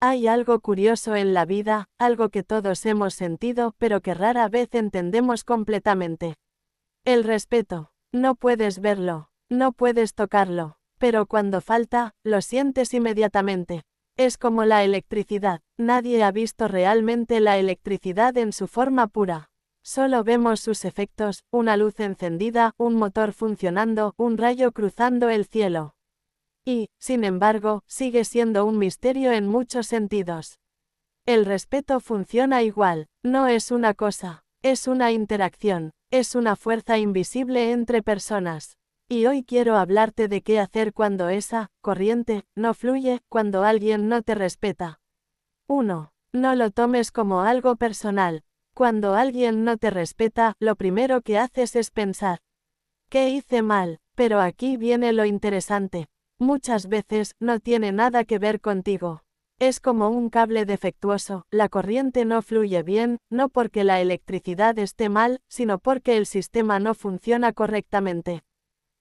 Hay algo curioso en la vida, algo que todos hemos sentido pero que rara vez entendemos completamente. El respeto. No puedes verlo, no puedes tocarlo, pero cuando falta, lo sientes inmediatamente. Es como la electricidad. Nadie ha visto realmente la electricidad en su forma pura. Solo vemos sus efectos, una luz encendida, un motor funcionando, un rayo cruzando el cielo. Y, sin embargo, sigue siendo un misterio en muchos sentidos. El respeto funciona igual, no es una cosa, es una interacción, es una fuerza invisible entre personas. Y hoy quiero hablarte de qué hacer cuando esa corriente no fluye, cuando alguien no te respeta. 1. No lo tomes como algo personal. Cuando alguien no te respeta, lo primero que haces es pensar: ¿qué hice mal? Pero aquí viene lo interesante. Muchas veces no tiene nada que ver contigo. Es como un cable defectuoso, la corriente no fluye bien, no porque la electricidad esté mal, sino porque el sistema no funciona correctamente.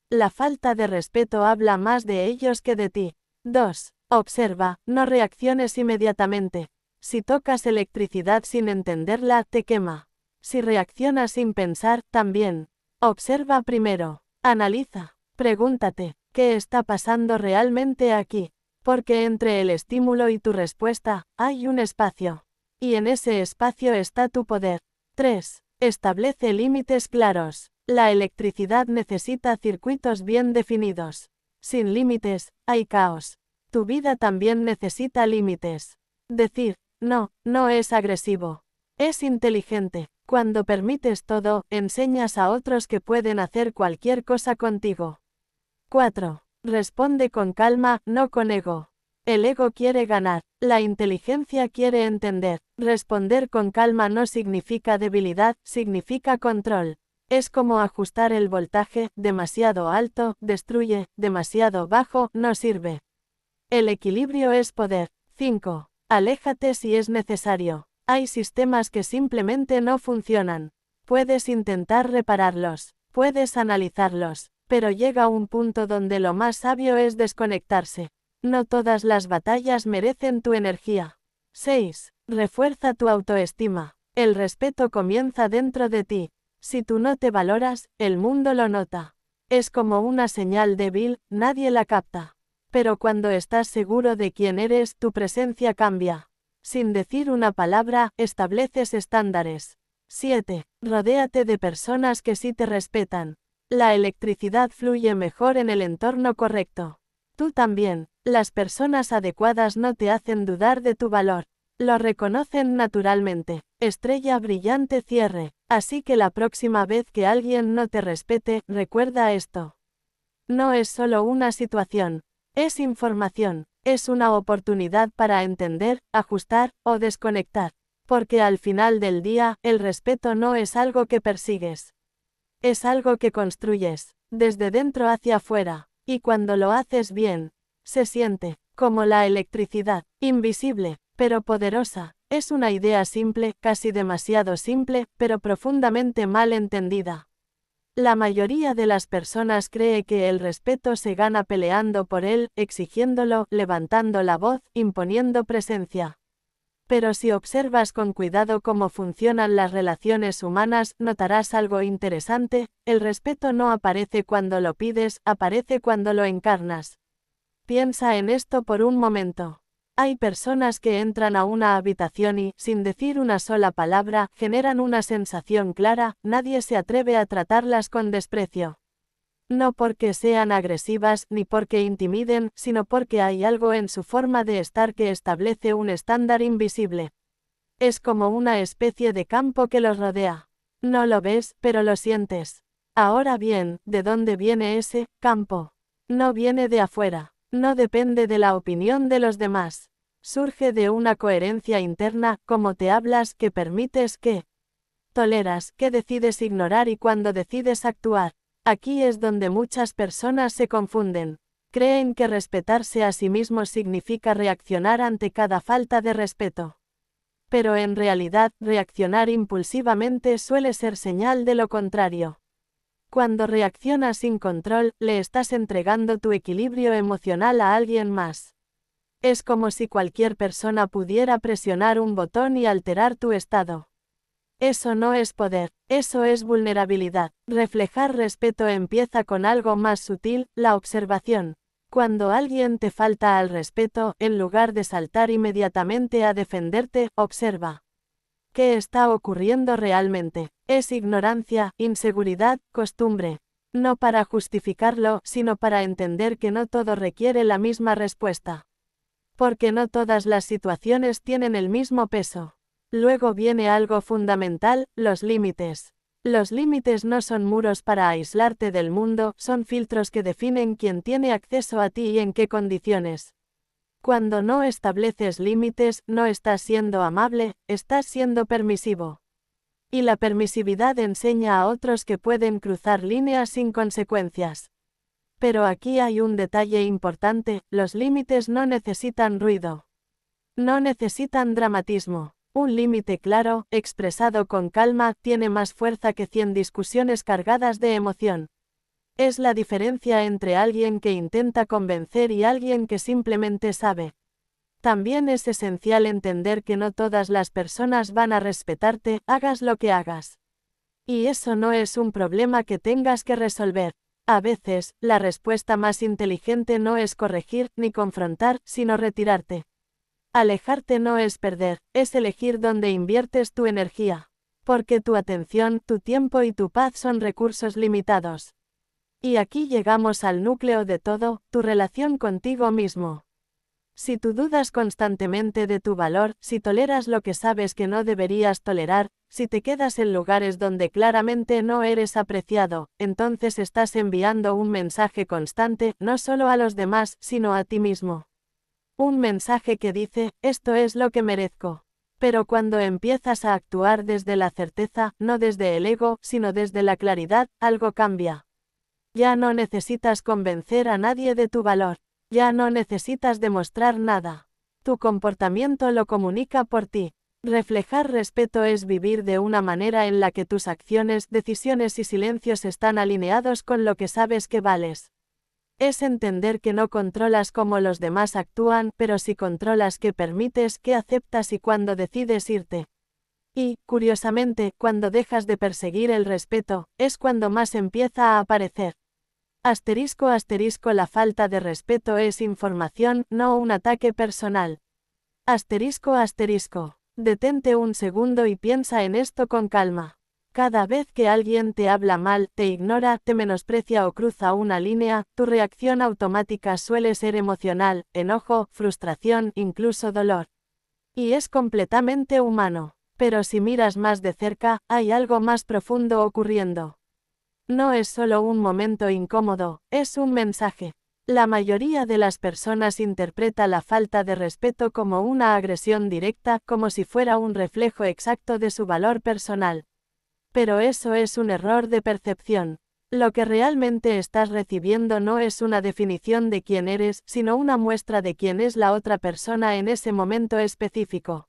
La falta de respeto habla más de ellos que de ti. 2. Observa, no reacciones inmediatamente. Si tocas electricidad sin entenderla, te quema. Si reaccionas sin pensar, también. Observa primero. Analiza. Pregúntate, ¿qué está pasando realmente aquí? Porque entre el estímulo y tu respuesta, hay un espacio. Y en ese espacio está tu poder. 3. Establece límites claros. La electricidad necesita circuitos bien definidos. Sin límites, hay caos. Tu vida también necesita límites. Decir no, no es agresivo. Es inteligente. Cuando permites todo, enseñas a otros que pueden hacer cualquier cosa contigo. 4. Responde con calma, no con ego. El ego quiere ganar, la inteligencia quiere entender. Responder con calma no significa debilidad, significa control. Es como ajustar el voltaje, demasiado alto, destruye, demasiado bajo, no sirve. El equilibrio es poder. 5. Aléjate si es necesario. Hay sistemas que simplemente no funcionan. Puedes intentar repararlos, puedes analizarlos, pero llega un punto donde lo más sabio es desconectarse. No todas las batallas merecen tu energía. 6. Refuerza tu autoestima. El respeto comienza dentro de ti. Si tú no te valoras, el mundo lo nota. Es como una señal débil, nadie la capta. Pero cuando estás seguro de quién eres, tu presencia cambia. Sin decir una palabra, estableces estándares. 7. Rodéate de personas que sí te respetan. La electricidad fluye mejor en el entorno correcto. Tú también. Las personas adecuadas no te hacen dudar de tu valor. Lo reconocen naturalmente. Estrella brillante cierre. Así que la próxima vez que alguien no te respete, recuerda esto. No es solo una situación. Es información. Es una oportunidad para entender, ajustar o desconectar. Porque al final del día, el respeto no es algo que persigues. Es algo que construyes, desde dentro hacia afuera. Y cuando lo haces bien, se siente, como la electricidad, invisible, pero poderosa. Es una idea simple, casi demasiado simple, pero profundamente mal entendida. La mayoría de las personas cree que el respeto se gana peleando por él, exigiéndolo, levantando la voz, imponiendo presencia. Pero si observas con cuidado cómo funcionan las relaciones humanas, notarás algo interesante: el respeto no aparece cuando lo pides, aparece cuando lo encarnas. Piensa en esto por un momento. Hay personas que entran a una habitación y, sin decir una sola palabra, generan una sensación clara: nadie se atreve a tratarlas con desprecio. No porque sean agresivas, ni porque intimiden, sino porque hay algo en su forma de estar que establece un estándar invisible. Es como una especie de campo que los rodea. No lo ves, pero lo sientes. Ahora bien, ¿de dónde viene ese campo? No viene de afuera. No depende de la opinión de los demás. Surge de una coherencia interna: cómo te hablas, qué permites, qué toleras, qué decides ignorar y cuándo decides actuar. Aquí es donde muchas personas se confunden. Creen que respetarse a sí mismos significa reaccionar ante cada falta de respeto. Pero en realidad, reaccionar impulsivamente suele ser señal de lo contrario. Cuando reaccionas sin control, le estás entregando tu equilibrio emocional a alguien más. Es como si cualquier persona pudiera presionar un botón y alterar tu estado. Eso no es poder, eso es vulnerabilidad. Reflejar respeto empieza con algo más sutil, la observación. Cuando alguien te falta al respeto, en lugar de saltar inmediatamente a defenderte, observa. ¿Qué está ocurriendo realmente? Es ignorancia, inseguridad, costumbre. No para justificarlo, sino para entender que no todo requiere la misma respuesta. Porque no todas las situaciones tienen el mismo peso. Luego viene algo fundamental, los límites. Los límites no son muros para aislarte del mundo, son filtros que definen quién tiene acceso a ti y en qué condiciones. Cuando no estableces límites, no estás siendo amable, estás siendo permisivo. Y la permisividad enseña a otros que pueden cruzar líneas sin consecuencias. Pero aquí hay un detalle importante, los límites no necesitan ruido. No necesitan dramatismo. Un límite claro, expresado con calma, tiene más fuerza que 100 discusiones cargadas de emoción. Es la diferencia entre alguien que intenta convencer y alguien que simplemente sabe. También es esencial entender que no todas las personas van a respetarte, hagas lo que hagas. Y eso no es un problema que tengas que resolver. A veces, la respuesta más inteligente no es corregir ni confrontar, sino retirarte. Alejarte no es perder, es elegir dónde inviertes tu energía. Porque tu atención, tu tiempo y tu paz son recursos limitados. Y aquí llegamos al núcleo de todo, tu relación contigo mismo. Si tú dudas constantemente de tu valor, si toleras lo que sabes que no deberías tolerar, si te quedas en lugares donde claramente no eres apreciado, entonces estás enviando un mensaje constante, no solo a los demás, sino a ti mismo. Un mensaje que dice, esto es lo que merezco. Pero cuando empiezas a actuar desde la certeza, no desde el ego, sino desde la claridad, algo cambia. Ya no necesitas convencer a nadie de tu valor. Ya no necesitas demostrar nada. Tu comportamiento lo comunica por ti. Reflejar respeto es vivir de una manera en la que tus acciones, decisiones y silencios están alineados con lo que sabes que vales. Es entender que no controlas cómo los demás actúan, pero sí controlas qué permites, qué aceptas y cuándo decides irte. Y, curiosamente, cuando dejas de perseguir el respeto, es cuando más empieza a aparecer. La falta de respeto es información, no un ataque personal. Detente un segundo y piensa en esto con calma. Cada vez que alguien te habla mal, te ignora, te menosprecia o cruza una línea, tu reacción automática suele ser emocional, enojo, frustración, incluso dolor. Y es completamente humano. Pero si miras más de cerca, hay algo más profundo ocurriendo. No es solo un momento incómodo, es un mensaje. La mayoría de las personas interpreta la falta de respeto como una agresión directa, como si fuera un reflejo exacto de su valor personal. Pero eso es un error de percepción. Lo que realmente estás recibiendo no es una definición de quién eres, sino una muestra de quién es la otra persona en ese momento específico.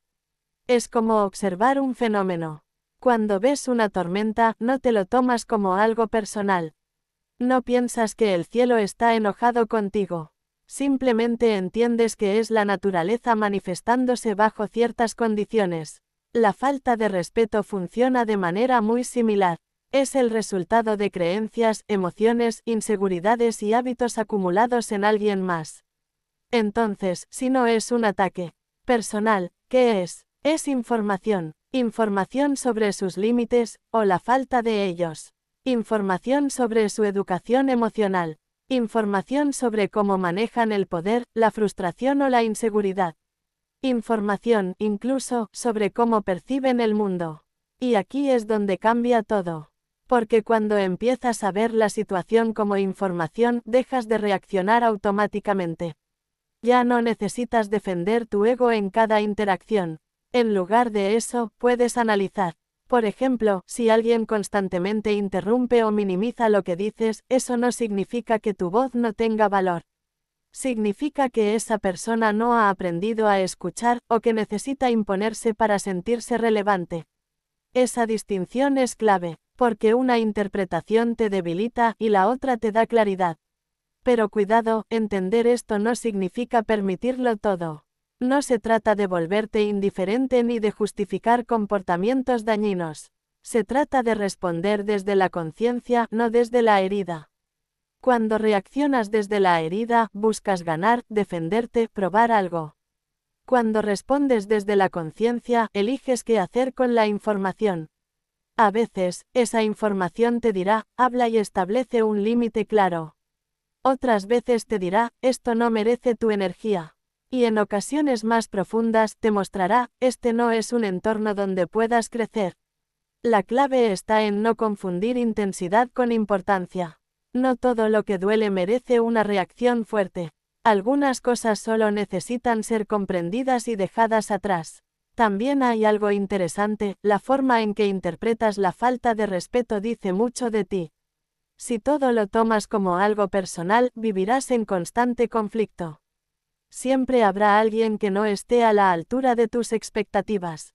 Es como observar un fenómeno. Cuando ves una tormenta, no te lo tomas como algo personal. No piensas que el cielo está enojado contigo. Simplemente entiendes que es la naturaleza manifestándose bajo ciertas condiciones. La falta de respeto funciona de manera muy similar. Es el resultado de creencias, emociones, inseguridades y hábitos acumulados en alguien más. Entonces, si no es un ataque personal, ¿qué es? Es información. Información sobre sus límites, o la falta de ellos. Información sobre su educación emocional. Información sobre cómo manejan el poder, la frustración o la inseguridad. Información, incluso, sobre cómo perciben el mundo. Y aquí es donde cambia todo. Porque cuando empiezas a ver la situación como información, dejas de reaccionar automáticamente. Ya no necesitas defender tu ego en cada interacción. En lugar de eso, puedes analizar. Por ejemplo, si alguien constantemente interrumpe o minimiza lo que dices, eso no significa que tu voz no tenga valor. Significa que esa persona no ha aprendido a escuchar, o que necesita imponerse para sentirse relevante. Esa distinción es clave, porque una interpretación te debilita y la otra te da claridad. Pero cuidado, entender esto no significa permitirlo todo. No se trata de volverte indiferente ni de justificar comportamientos dañinos. Se trata de responder desde la conciencia, no desde la herida. Cuando reaccionas desde la herida, buscas ganar, defenderte, probar algo. Cuando respondes desde la conciencia, eliges qué hacer con la información. A veces, esa información te dirá, habla y establece un límite claro. Otras veces te dirá, esto no merece tu energía. Y en ocasiones más profundas te mostrará, este no es un entorno donde puedas crecer. La clave está en no confundir intensidad con importancia. No todo lo que duele merece una reacción fuerte. Algunas cosas solo necesitan ser comprendidas y dejadas atrás. También hay algo interesante, la forma en que interpretas la falta de respeto dice mucho de ti. Si todo lo tomas como algo personal, vivirás en constante conflicto. Siempre habrá alguien que no esté a la altura de tus expectativas.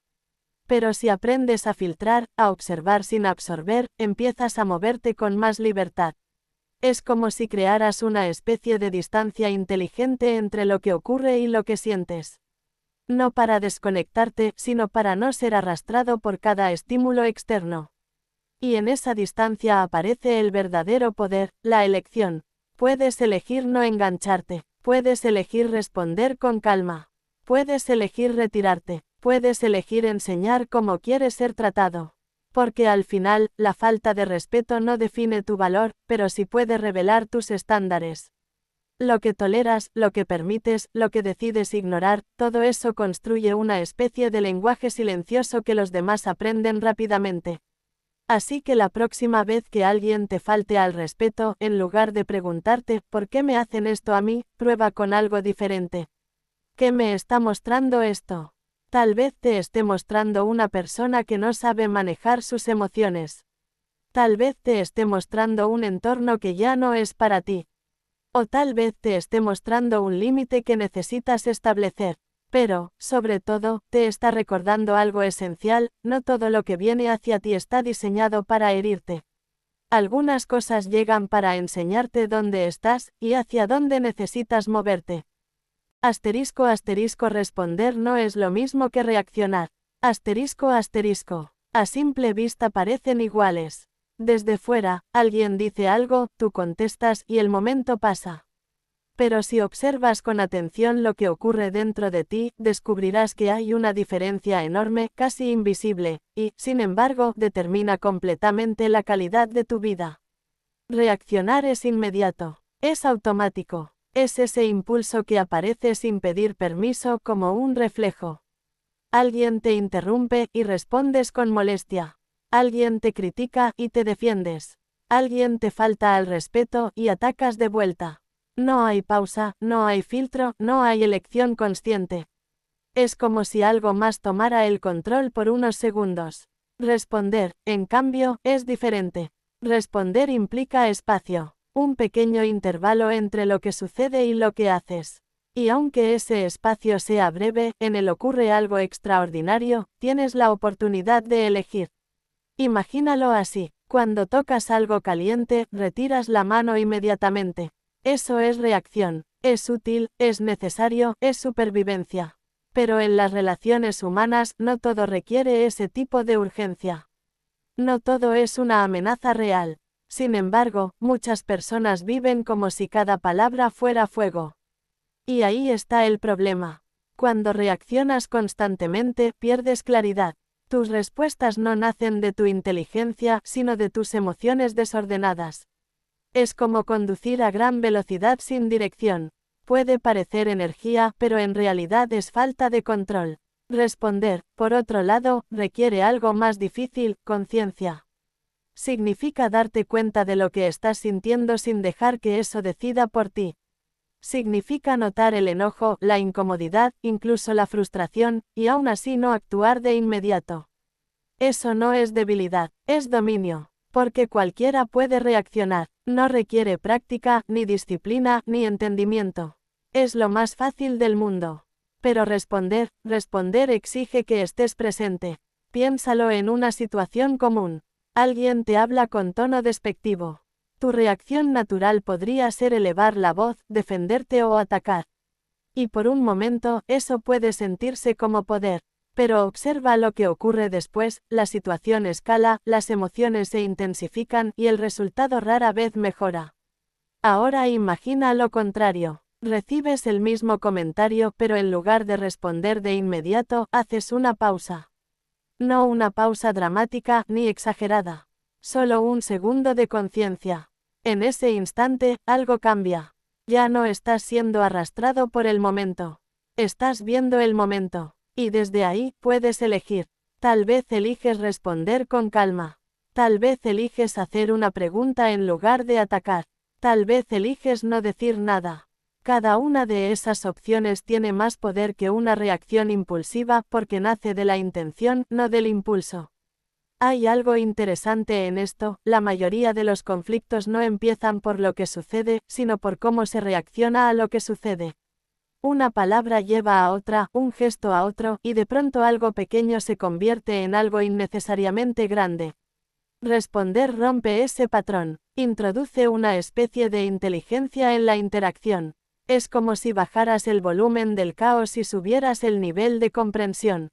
Pero si aprendes a filtrar, a observar sin absorber, empiezas a moverte con más libertad. Es como si crearas una especie de distancia inteligente entre lo que ocurre y lo que sientes. No para desconectarte, sino para no ser arrastrado por cada estímulo externo. Y en esa distancia aparece el verdadero poder, la elección. Puedes elegir no engancharte, puedes elegir responder con calma, puedes elegir retirarte, puedes elegir enseñar cómo quieres ser tratado. Porque al final, la falta de respeto no define tu valor, pero sí puede revelar tus estándares. Lo que toleras, lo que permites, lo que decides ignorar, todo eso construye una especie de lenguaje silencioso que los demás aprenden rápidamente. Así que la próxima vez que alguien te falte al respeto, en lugar de preguntarte, ¿por qué me hacen esto a mí?, prueba con algo diferente. ¿Qué me está mostrando esto? Tal vez te esté mostrando una persona que no sabe manejar sus emociones. Tal vez te esté mostrando un entorno que ya no es para ti. O tal vez te esté mostrando un límite que necesitas establecer. Pero, sobre todo, te está recordando algo esencial, no todo lo que viene hacia ti está diseñado para herirte. Algunas cosas llegan para enseñarte dónde estás, y hacia dónde necesitas moverte. *** Responder no es lo mismo que reaccionar. ***. A simple vista parecen iguales. Desde fuera, alguien dice algo, tú contestas y el momento pasa. Pero si observas con atención lo que ocurre dentro de ti, descubrirás que hay una diferencia enorme, casi invisible, y, sin embargo, determina completamente la calidad de tu vida. Reaccionar es inmediato, es automático. Es ese impulso que aparece sin pedir permiso como un reflejo. Alguien te interrumpe y respondes con molestia. Alguien te critica y te defiendes. Alguien te falta al respeto y atacas de vuelta. No hay pausa, no hay filtro, no hay elección consciente. Es como si algo más tomara el control por unos segundos. Responder, en cambio, es diferente. Responder implica espacio. Un pequeño intervalo entre lo que sucede y lo que haces. Y aunque ese espacio sea breve, en él ocurre algo extraordinario, tienes la oportunidad de elegir. Imagínalo así, cuando tocas algo caliente, retiras la mano inmediatamente. Eso es reacción, es útil, es necesario, es supervivencia. Pero en las relaciones humanas, no todo requiere ese tipo de urgencia. No todo es una amenaza real. Sin embargo, muchas personas viven como si cada palabra fuera fuego. Y ahí está el problema. Cuando reaccionas constantemente, pierdes claridad. Tus respuestas no nacen de tu inteligencia, sino de tus emociones desordenadas. Es como conducir a gran velocidad sin dirección. Puede parecer energía, pero en realidad es falta de control. Responder, por otro lado, requiere algo más difícil, conciencia. Significa darte cuenta de lo que estás sintiendo sin dejar que eso decida por ti. Significa notar el enojo, la incomodidad, incluso la frustración, y aún así no actuar de inmediato. Eso no es debilidad, es dominio, porque cualquiera puede reaccionar, no requiere práctica, ni disciplina, ni entendimiento. Es lo más fácil del mundo. Pero responder exige que estés presente. Piénsalo en una situación común. Alguien te habla con tono despectivo. Tu reacción natural podría ser elevar la voz, defenderte o atacar. Y por un momento, eso puede sentirse como poder. Pero observa lo que ocurre después, la situación escala, las emociones se intensifican y el resultado rara vez mejora. Ahora imagina lo contrario. Recibes el mismo comentario, pero en lugar de responder de inmediato, haces una pausa. No una pausa dramática ni exagerada. Solo un segundo de conciencia. En ese instante, algo cambia. Ya no estás siendo arrastrado por el momento. Estás viendo el momento. Y desde ahí, puedes elegir. Tal vez eliges responder con calma. Tal vez eliges hacer una pregunta en lugar de atacar. Tal vez eliges no decir nada. Cada una de esas opciones tiene más poder que una reacción impulsiva porque nace de la intención, no del impulso. Hay algo interesante en esto, la mayoría de los conflictos no empiezan por lo que sucede, sino por cómo se reacciona a lo que sucede. Una palabra lleva a otra, un gesto a otro, y de pronto algo pequeño se convierte en algo innecesariamente grande. Responder rompe ese patrón, introduce una especie de inteligencia en la interacción. Es como si bajaras el volumen del caos y subieras el nivel de comprensión.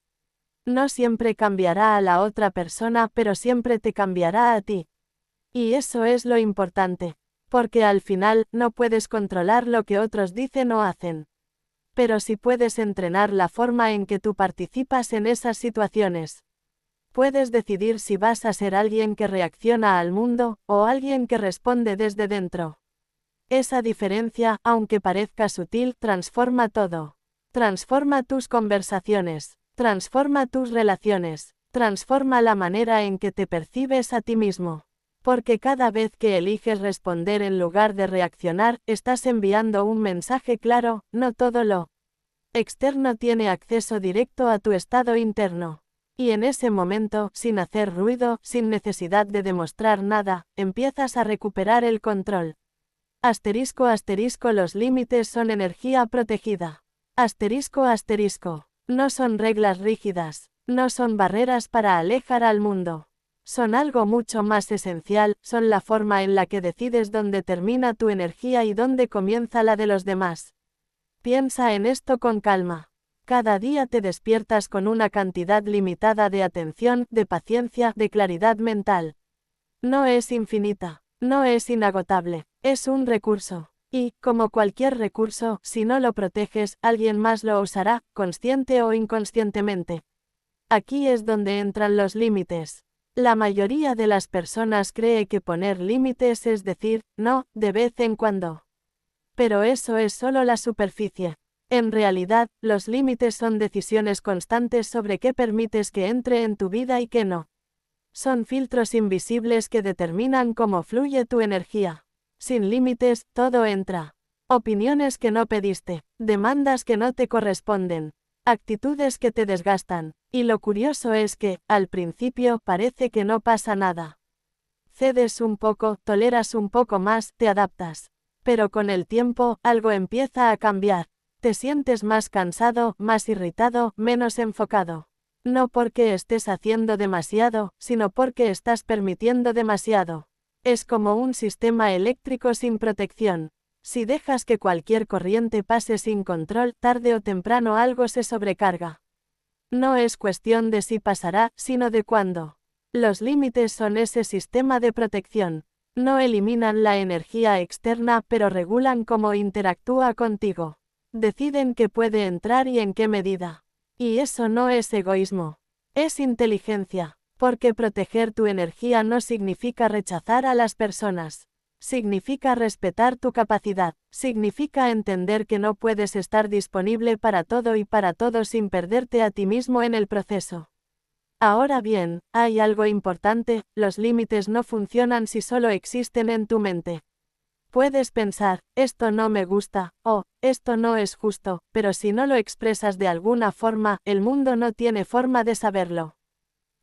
No siempre cambiará a la otra persona, pero siempre te cambiará a ti. Y eso es lo importante, porque al final, no puedes controlar lo que otros dicen o hacen. Pero sí puedes entrenar la forma en que tú participas en esas situaciones. Puedes decidir si vas a ser alguien que reacciona al mundo, o alguien que responde desde dentro. Esa diferencia, aunque parezca sutil, transforma todo. Transforma tus conversaciones, transforma tus relaciones, transforma la manera en que te percibes a ti mismo. Porque cada vez que eliges responder en lugar de reaccionar, estás enviando un mensaje claro, no todo lo externo tiene acceso directo a tu estado interno. Y en ese momento, sin hacer ruido, sin necesidad de demostrar nada, empiezas a recuperar el control. Asterisco asterisco los límites son energía protegida. Asterisco asterisco. No son reglas rígidas, no son barreras para alejar al mundo. Son algo mucho más esencial, son la forma en la que decides dónde termina tu energía y dónde comienza la de los demás. Piensa en esto con calma. Cada día te despiertas con una cantidad limitada de atención, de paciencia, de claridad mental. No es infinita, no es inagotable, es un recurso. Y, como cualquier recurso, si no lo proteges, alguien más lo usará, consciente o inconscientemente. Aquí es donde entran los límites. La mayoría de las personas cree que poner límites es decir, no, de vez en cuando. Pero eso es solo la superficie. En realidad, los límites son decisiones constantes sobre qué permites que entre en tu vida y qué no. Son filtros invisibles que determinan cómo fluye tu energía. Sin límites, todo entra. Opiniones que no pediste, demandas que no te corresponden, actitudes que te desgastan. Y lo curioso es que, al principio, parece que no pasa nada. Cedes un poco, toleras un poco más, te adaptas. Pero con el tiempo, algo empieza a cambiar. Te sientes más cansado, más irritado, menos enfocado. No porque estés haciendo demasiado, sino porque estás permitiendo demasiado. Es como un sistema eléctrico sin protección. Si dejas que cualquier corriente pase sin control, tarde o temprano algo se sobrecarga. No es cuestión de si pasará, sino de cuándo. Los límites son ese sistema de protección. No eliminan la energía externa, pero regulan cómo interactúa contigo. Deciden qué puede entrar y en qué medida. Y eso no es egoísmo. Es inteligencia, porque proteger tu energía no significa rechazar a las personas. Significa respetar tu capacidad, significa entender que no puedes estar disponible para todo y para todos sin perderte a ti mismo en el proceso. Ahora bien, hay algo importante, los límites no funcionan si solo existen en tu mente. Puedes pensar, esto no me gusta, o, esto no es justo, pero si no lo expresas de alguna forma, el mundo no tiene forma de saberlo.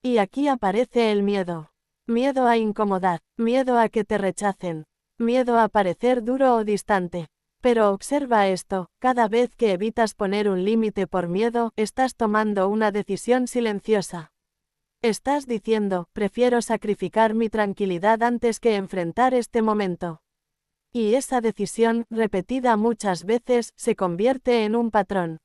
Y aquí aparece el miedo. Miedo a incomodar, miedo a que te rechacen, miedo a parecer duro o distante. Pero observa esto, cada vez que evitas poner un límite por miedo, estás tomando una decisión silenciosa. Estás diciendo, prefiero sacrificar mi tranquilidad antes que enfrentar este momento. Y esa decisión, repetida muchas veces, se convierte en un patrón.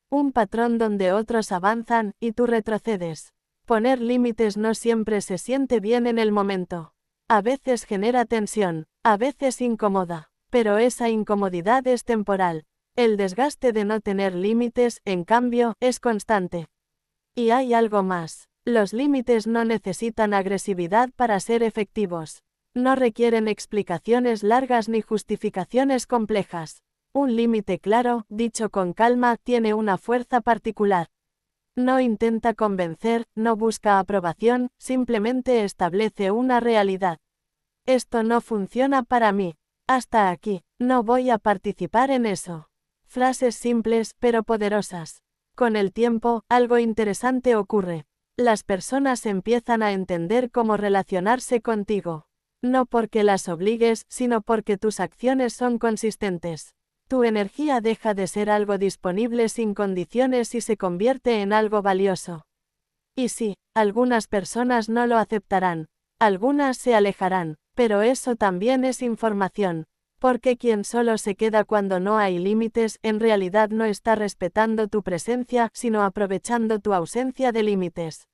Un patrón donde otros avanzan, y tú retrocedes. Poner límites no siempre se siente bien en el momento. A veces genera tensión, a veces incomoda, pero esa incomodidad es temporal. El desgaste de no tener límites, en cambio, es constante. Y hay algo más. Los límites no necesitan agresividad para ser efectivos. No requieren explicaciones largas ni justificaciones complejas. Un límite claro, dicho con calma, tiene una fuerza particular. No intenta convencer, no busca aprobación, simplemente establece una realidad. Esto no funciona para mí. Hasta aquí, no voy a participar en eso. Frases simples, pero poderosas. Con el tiempo, algo interesante ocurre. Las personas empiezan a entender cómo relacionarse contigo. No porque las obligues, sino porque tus acciones son consistentes. Tu energía deja de ser algo disponible sin condiciones y se convierte en algo valioso. Y sí, algunas personas no lo aceptarán, algunas se alejarán, pero eso también es información, porque quien solo se queda cuando no hay límites, en realidad no está respetando tu presencia, sino aprovechando tu ausencia de límites.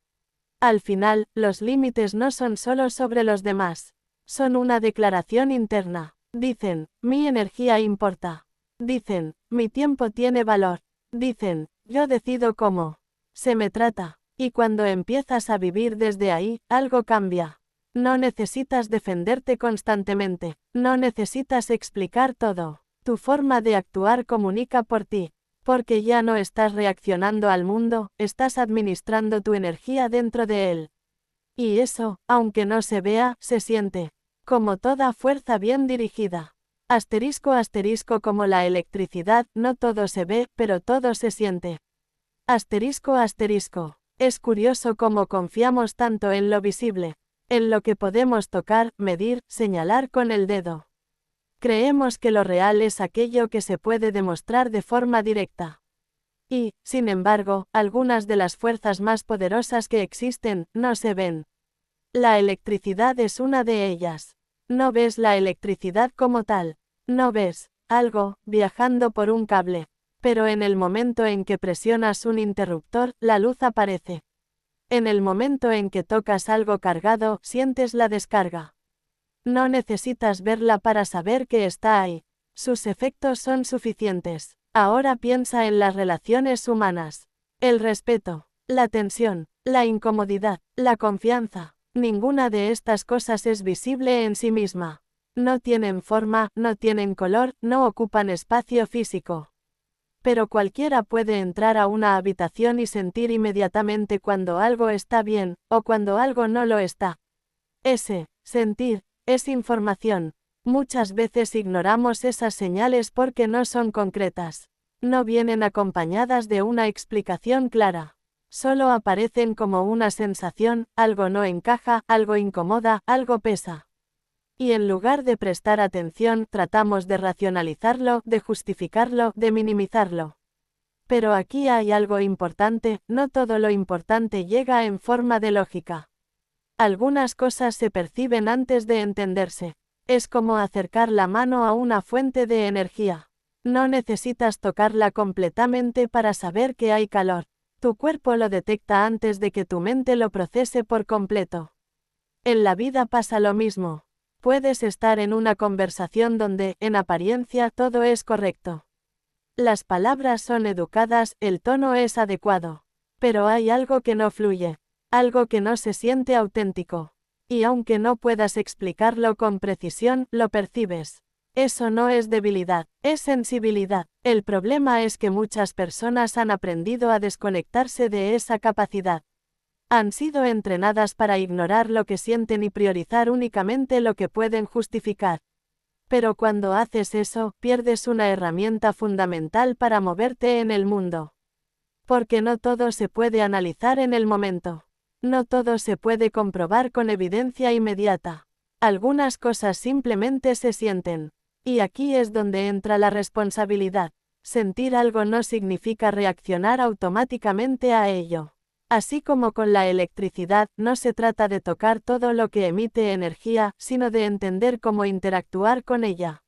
Al final, los límites no son solo sobre los demás, son una declaración interna. Dicen, mi energía importa. Dicen, mi tiempo tiene valor. Dicen, yo decido cómo se me trata. Y cuando empiezas a vivir desde ahí, algo cambia. No necesitas defenderte constantemente. No necesitas explicar todo. Tu forma de actuar comunica por ti. Porque ya no estás reaccionando al mundo, estás administrando tu energía dentro de él. Y eso, aunque no se vea, se siente. Como toda fuerza bien dirigida. Asterisco asterisco como la electricidad, no todo se ve, pero todo se siente. Asterisco asterisco. Es curioso cómo confiamos tanto en lo visible, en lo que podemos tocar, medir, señalar con el dedo. Creemos que lo real es aquello que se puede demostrar de forma directa. Y, sin embargo, algunas de las fuerzas más poderosas que existen, no se ven. La electricidad es una de ellas. No ves la electricidad como tal. No ves algo viajando por un cable, pero en el momento en que presionas un interruptor, la luz aparece. En el momento en que tocas algo cargado, sientes la descarga. No necesitas verla para saber que está ahí. Sus efectos son suficientes. Ahora piensa en las relaciones humanas. El respeto, la tensión, la incomodidad, la confianza. Ninguna de estas cosas es visible en sí misma. No tienen forma, no tienen color, no ocupan espacio físico. Pero cualquiera puede entrar a una habitación y sentir inmediatamente cuando algo está bien, o cuando algo no lo está. Ese sentir es información. Muchas veces ignoramos esas señales porque no son concretas. No vienen acompañadas de una explicación clara. Solo aparecen como una sensación, algo no encaja, algo incomoda, algo pesa. Y en lugar de prestar atención, tratamos de racionalizarlo, de justificarlo, de minimizarlo. Pero aquí hay algo importante, no todo lo importante llega en forma de lógica. Algunas cosas se perciben antes de entenderse. Es como acercar la mano a una fuente de energía. No necesitas tocarla completamente para saber que hay calor. Tu cuerpo lo detecta antes de que tu mente lo procese por completo. En la vida pasa lo mismo. Puedes estar en una conversación donde, en apariencia, todo es correcto. Las palabras son educadas, el tono es adecuado. Pero hay algo que no fluye, algo que no se siente auténtico. Y aunque no puedas explicarlo con precisión, lo percibes. Eso no es debilidad, es sensibilidad. El problema es que muchas personas han aprendido a desconectarse de esa capacidad. Han sido entrenadas para ignorar lo que sienten y priorizar únicamente lo que pueden justificar. Pero cuando haces eso, pierdes una herramienta fundamental para moverte en el mundo. Porque no todo se puede analizar en el momento. No todo se puede comprobar con evidencia inmediata. Algunas cosas simplemente se sienten. Y aquí es donde entra la responsabilidad. Sentir algo no significa reaccionar automáticamente a ello. Así como con la electricidad, no se trata de tocar todo lo que emite energía, sino de entender cómo interactuar con ella.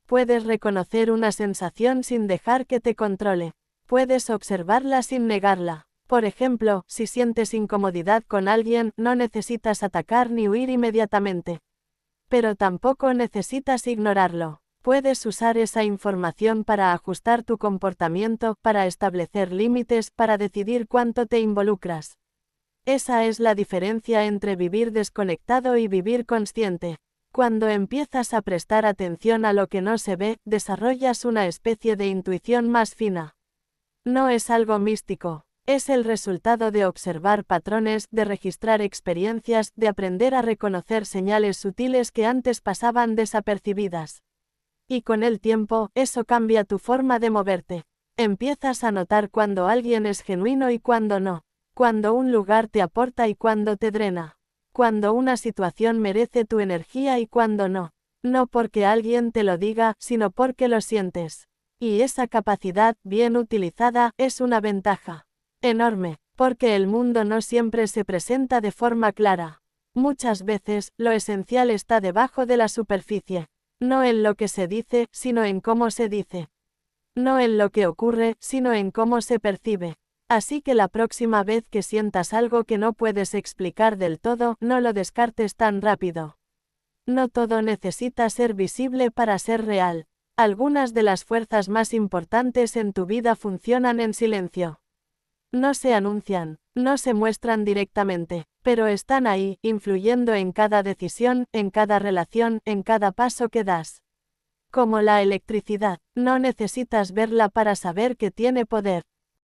Puedes reconocer una sensación sin dejar que te controle. Puedes observarla sin negarla. Por ejemplo, si sientes incomodidad con alguien, no necesitas atacar ni huir inmediatamente. Pero tampoco necesitas ignorarlo. Puedes usar esa información para ajustar tu comportamiento, para establecer límites, para decidir cuánto te involucras. Esa es la diferencia entre vivir desconectado y vivir consciente. Cuando empiezas a prestar atención a lo que no se ve, desarrollas una especie de intuición más fina. No es algo místico, es el resultado de observar patrones, de registrar experiencias, de aprender a reconocer señales sutiles que antes pasaban desapercibidas. Y con el tiempo, eso cambia tu forma de moverte. Empiezas a notar cuando alguien es genuino y cuando no. Cuando un lugar te aporta y cuando te drena. Cuando una situación merece tu energía y cuando no. No porque alguien te lo diga, sino porque lo sientes. Y esa capacidad, bien utilizada, es una ventaja enorme, porque el mundo no siempre se presenta de forma clara. Muchas veces, lo esencial está debajo de la superficie. No en lo que se dice, sino en cómo se dice. No en lo que ocurre, sino en cómo se percibe. Así que la próxima vez que sientas algo que no puedes explicar del todo, no lo descartes tan rápido. No todo necesita ser visible para ser real. Algunas de las fuerzas más importantes en tu vida funcionan en silencio. No se anuncian, no se muestran directamente, pero están ahí, influyendo en cada decisión, en cada relación, en cada paso que das. Como la electricidad, no necesitas verla para saber que tiene poder.